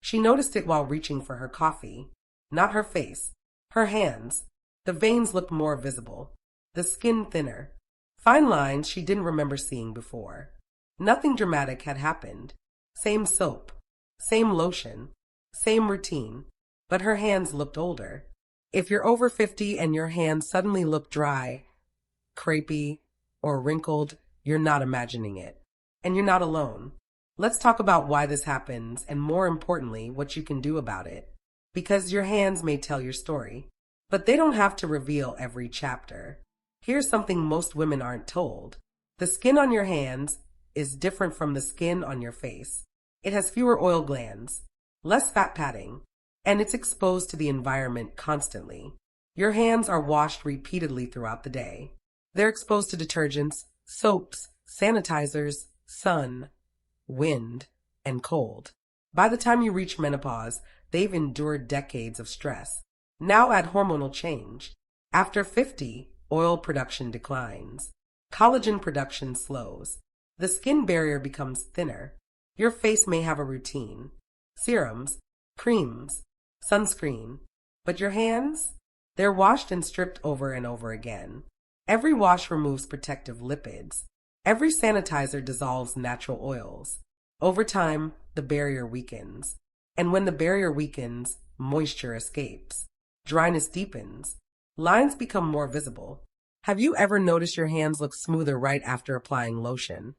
She noticed it while reaching for her coffee. Not her face. Her hands. The veins looked more visible. The skin thinner. Fine lines she didn't remember seeing before. Nothing dramatic had happened. Same soap. Same lotion. Same routine. But her hands looked older. If you're over 50 and your hands suddenly look dry, crepey, or wrinkled, you're not imagining it. And you're not alone. Let's talk about why this happens and, more importantly, what you can do about it. Because your hands may tell your story, but they don't have to reveal every chapter. Here's something most women aren't told. The skin on your hands is different from the skin on your face. It has fewer oil glands, less fat padding, and it's exposed to the environment constantly. Your hands are washed repeatedly throughout the day. They're exposed to detergents, soaps, sanitizers, sun, wind, and cold. By the time you reach menopause, they've endured decades of stress. Now add hormonal change. After 50, oil production declines. Collagen production slows. The skin barrier becomes thinner. Your face may have a routine. Serums, creams, sunscreen. But your hands? They're washed and stripped over and over again. Every wash removes protective lipids. Every sanitizer dissolves natural oils. Over time, the barrier weakens. And when the barrier weakens, moisture escapes. Dryness deepens. Lines become more visible. Have you ever noticed your hands look smoother right after applying lotion,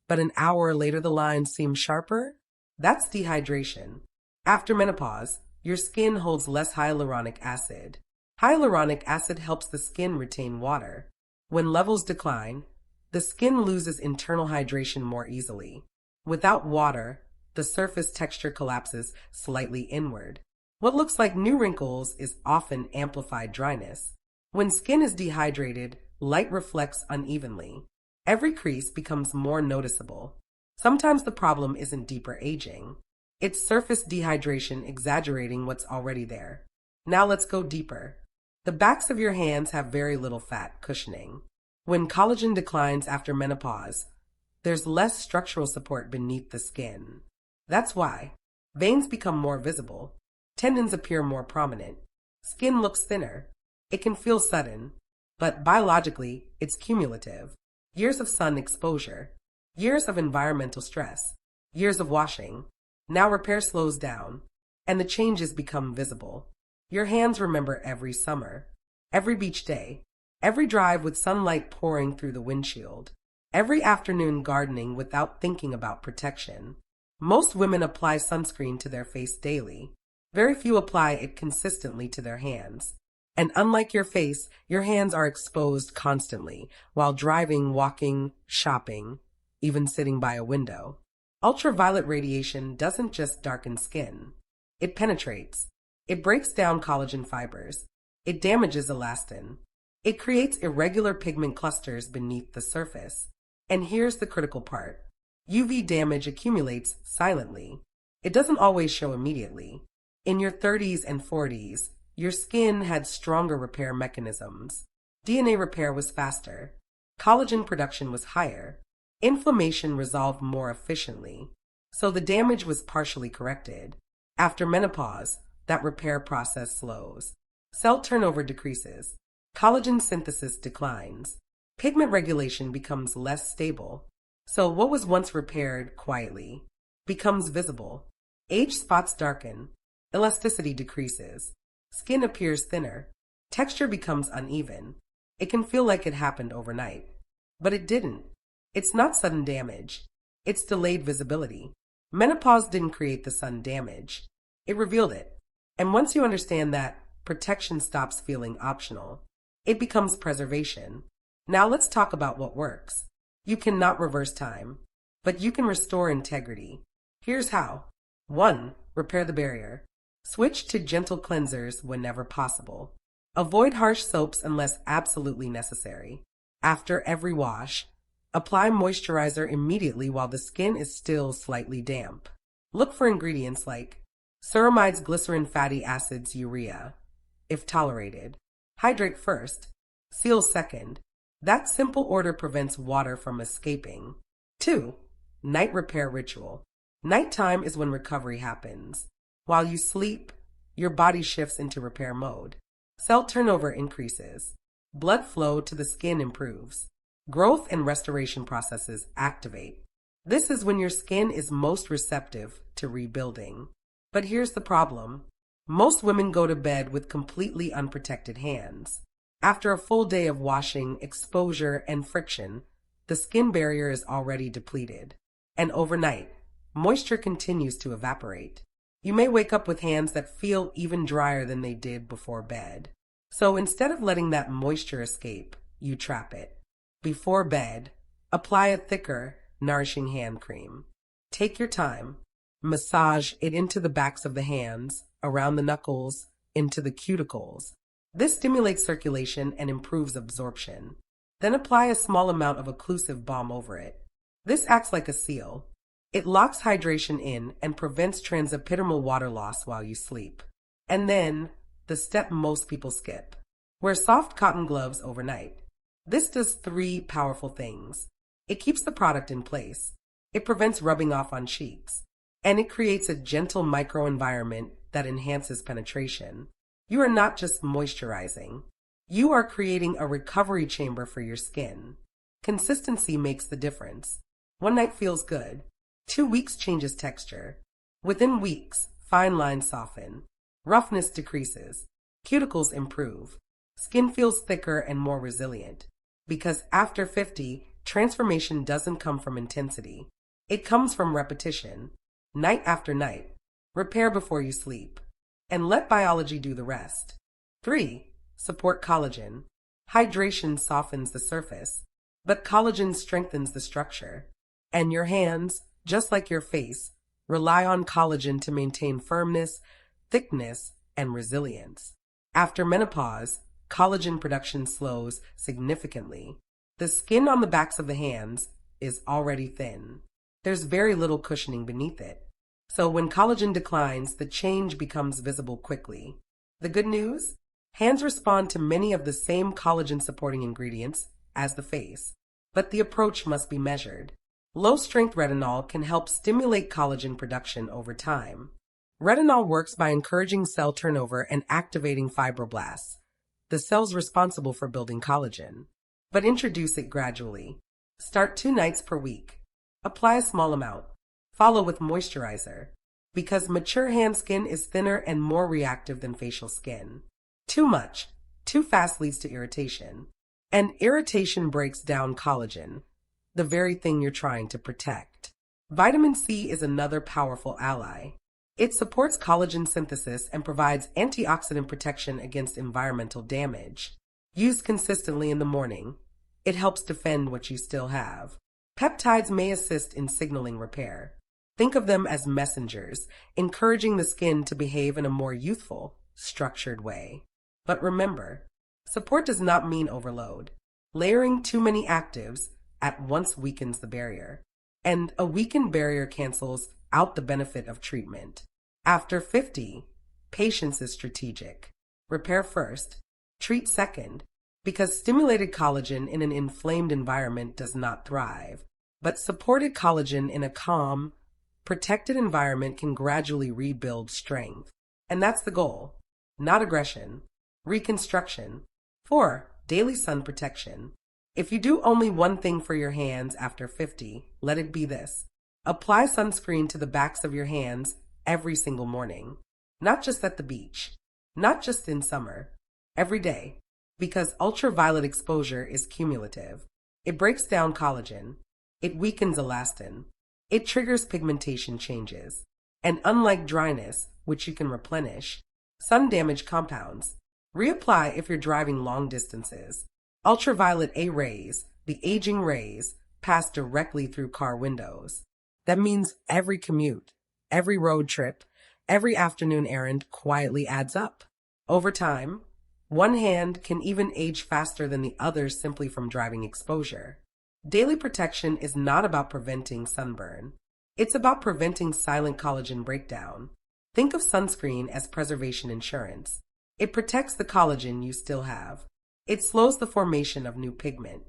but an hour later the lines seem sharper? That's dehydration. After menopause, your skin holds less hyaluronic acid. Hyaluronic acid helps the skin retain water. When levels decline, the skin loses internal hydration more easily. Without water, the surface texture collapses slightly inward. What looks like new wrinkles is often amplified dryness. When skin is dehydrated, light reflects unevenly. Every crease becomes more noticeable. Sometimes the problem isn't deeper aging. It's surface dehydration exaggerating what's already there. Now let's go deeper. The backs of your hands have very little fat cushioning. When collagen declines after menopause, there's less structural support beneath the skin. That's why veins become more visible. Tendons appear more prominent. Skin looks thinner. It can feel sudden, but biologically, it's cumulative. Years of sun exposure, years of environmental stress, years of washing. Now repair slows down, and the changes become visible. Your hands remember every summer, every beach day, every drive with sunlight pouring through the windshield, every afternoon gardening without thinking about protection. Most women apply sunscreen to their face daily. Very few apply it consistently to their hands. And unlike your face, your hands are exposed constantly while driving, walking, shopping, even sitting by a window. Ultraviolet radiation doesn't just darken skin. It penetrates. It breaks down collagen fibers. It damages elastin. It creates irregular pigment clusters beneath the surface. And here's the critical part. UV damage accumulates silently. It doesn't always show immediately. In your 30s and 40s, your skin had stronger repair mechanisms. DNA repair was faster. Collagen production was higher. Inflammation resolved more efficiently. So the damage was partially corrected. After menopause, that repair process slows. Cell turnover decreases. Collagen synthesis declines. Pigment regulation becomes less stable. So what was once repaired quietly becomes visible. Age spots darken. Elasticity decreases. Skin appears thinner. Texture becomes uneven. It can feel like it happened overnight. But it didn't. It's not sudden damage. It's delayed visibility. Menopause didn't create the sun damage. It revealed it. And once you understand that, protection stops feeling optional. It becomes preservation. Now let's talk about what works. You cannot reverse time, but you can restore integrity. Here's how. 1. Repair the barrier. Switch to gentle cleansers whenever possible. Avoid harsh soaps unless absolutely necessary. After every wash, apply moisturizer immediately while the skin is still slightly damp. Look for ingredients like ceramides, glycerin, fatty acids, urea, if tolerated. Hydrate first. Seal second. That simple order prevents water from escaping. 2. Night repair ritual. Nighttime is when recovery happens. While you sleep, your body shifts into repair mode. Cell turnover increases. Blood flow to the skin improves. Growth and restoration processes activate. This is when your skin is most receptive to rebuilding. But here's the problem. Most women go to bed with completely unprotected hands. After a full day of washing, exposure, and friction, the skin barrier is already depleted. And overnight, moisture continues to evaporate. You may wake up with hands that feel even drier than they did before bed. So instead of letting that moisture escape, you trap it. Before bed, apply a thicker, nourishing hand cream. Take your time. Massage it into the backs of the hands, around the knuckles, into the cuticles. This stimulates circulation and improves absorption. Then apply a small amount of occlusive balm over it. This acts like a seal. It locks hydration in and prevents transepidermal water loss while you sleep. And then, the step most people skip. Wear soft cotton gloves overnight. This does 3 powerful things. It keeps the product in place. It prevents rubbing off on cheeks. And it creates a gentle microenvironment that enhances penetration. You are not just moisturizing. You are creating a recovery chamber for your skin. Consistency makes the difference. One night feels good. 2 weeks changes texture. Within weeks, fine lines soften. Roughness decreases. Cuticles improve. Skin feels thicker and more resilient. Because after 50, transformation doesn't come from intensity. It comes from repetition. Night after night. Repair before you sleep. And let biology do the rest. 3. Support collagen. Hydration softens the surface, but collagen strengthens the structure. And your hands, just like your face, rely on collagen to maintain firmness, thickness, and resilience. After menopause, collagen production slows significantly. The skin on the backs of the hands is already thin. There's very little cushioning beneath it. So when collagen declines, the change becomes visible quickly. The good news? Hands respond to many of the same collagen-supporting ingredients as the face, but the approach must be measured. Low-strength retinol can help stimulate collagen production over time. Retinol works by encouraging cell turnover and activating fibroblasts, the cells responsible for building collagen. But introduce it gradually. Start 2 nights per week. Apply a small amount. Follow with moisturizer, because mature hand skin is thinner and more reactive than facial skin. Too much, too fast leads to irritation. And irritation breaks down collagen, the very thing you're trying to protect. Vitamin C is another powerful ally. It supports collagen synthesis and provides antioxidant protection against environmental damage. Used consistently in the morning, it helps defend what you still have. Peptides may assist in signaling repair. Think of them as messengers, encouraging the skin to behave in a more youthful, structured way. But remember, support does not mean overload. Layering too many actives at once weakens the barrier, and a weakened barrier cancels out the benefit of treatment. After 50, patience is strategic. Repair first, treat second, because stimulated collagen in an inflamed environment does not thrive. But supported collagen in a calm, protected environment can gradually rebuild strength. And that's the goal. Not aggression. Reconstruction. 4. Daily sun protection. If you do only one thing for your hands after 50, let it be this. Apply sunscreen to the backs of your hands every single morning. Not just at the beach. Not just in summer. Every day. Because ultraviolet exposure is cumulative. It breaks down collagen. It weakens elastin. It triggers pigmentation changes. And unlike dryness, which you can replenish, sun damage compounds. Reapply if you're driving long distances. Ultraviolet A rays, the aging rays, pass directly through car windows. That means every commute, every road trip, every afternoon errand quietly adds up. Over time, one hand can even age faster than the other simply from driving exposure. Daily protection is not about preventing sunburn. It's about preventing silent collagen breakdown. Think of sunscreen as preservation insurance. It protects the collagen you still have. It slows the formation of new pigment.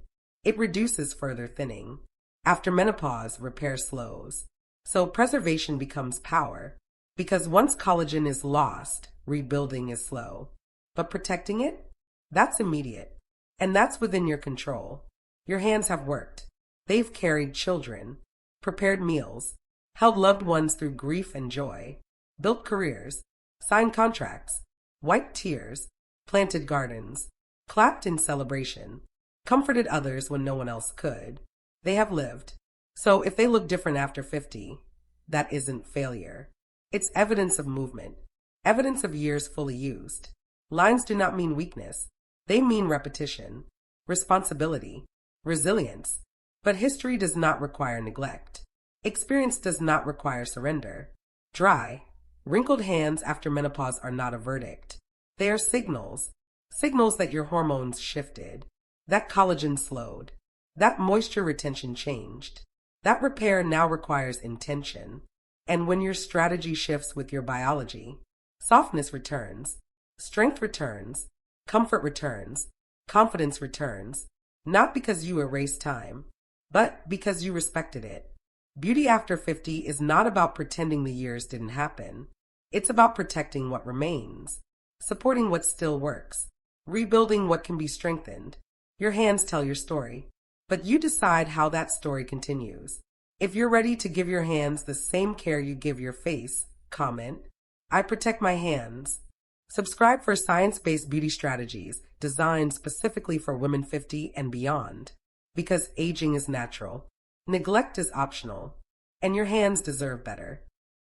It reduces further thinning. After menopause, repair slows. So preservation becomes power. Because once collagen is lost, rebuilding is slow. But protecting it? That's immediate. And that's within your control. Your hands have worked. They've carried children, prepared meals, held loved ones through grief and joy, built careers, signed contracts, wiped tears, planted gardens, clapped in celebration, comforted others when no one else could. They have lived. So if they look different after 50, that isn't failure. It's evidence of movement, evidence of years fully used. Lines do not mean weakness. They mean repetition, responsibility, resilience. But history does not require neglect. Experience does not require surrender. Dry, wrinkled hands after menopause are not a verdict. They are signals. Signals that your hormones shifted, that collagen slowed, that moisture retention changed. That repair now requires intention. And when your strategy shifts with your biology, softness returns, strength returns, comfort returns, confidence returns, not because you erased time, but because you respected it. Beauty after 50 is not about pretending the years didn't happen. It's about protecting what remains, supporting what still works, rebuilding what can be strengthened. Your hands tell your story, but you decide how that story continues. If you're ready to give your hands the same care you give your face, comment, "I protect my hands." Subscribe for science-based beauty strategies designed specifically for women 50 and beyond. Because aging is natural, neglect is optional, and your hands deserve better.